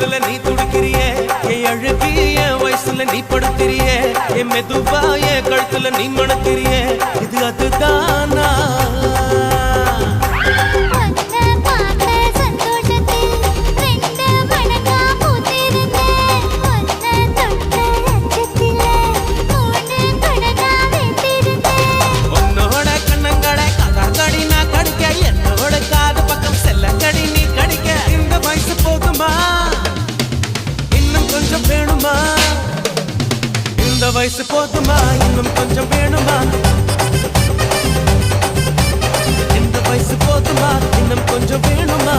குளிரல நீ துடிக்கிறியே என் அழுகி என் வயசுல நீ படுத்திரியே என் மெதுவா என் கழுத்துல நீ மணக்கிறியே இது அதுதானா வயசு போதுமா இன்னும் கொஞ்சம் வேணுமா இந்த வயசு போதுமா இன்னும் கொஞ்சம் வேணுமா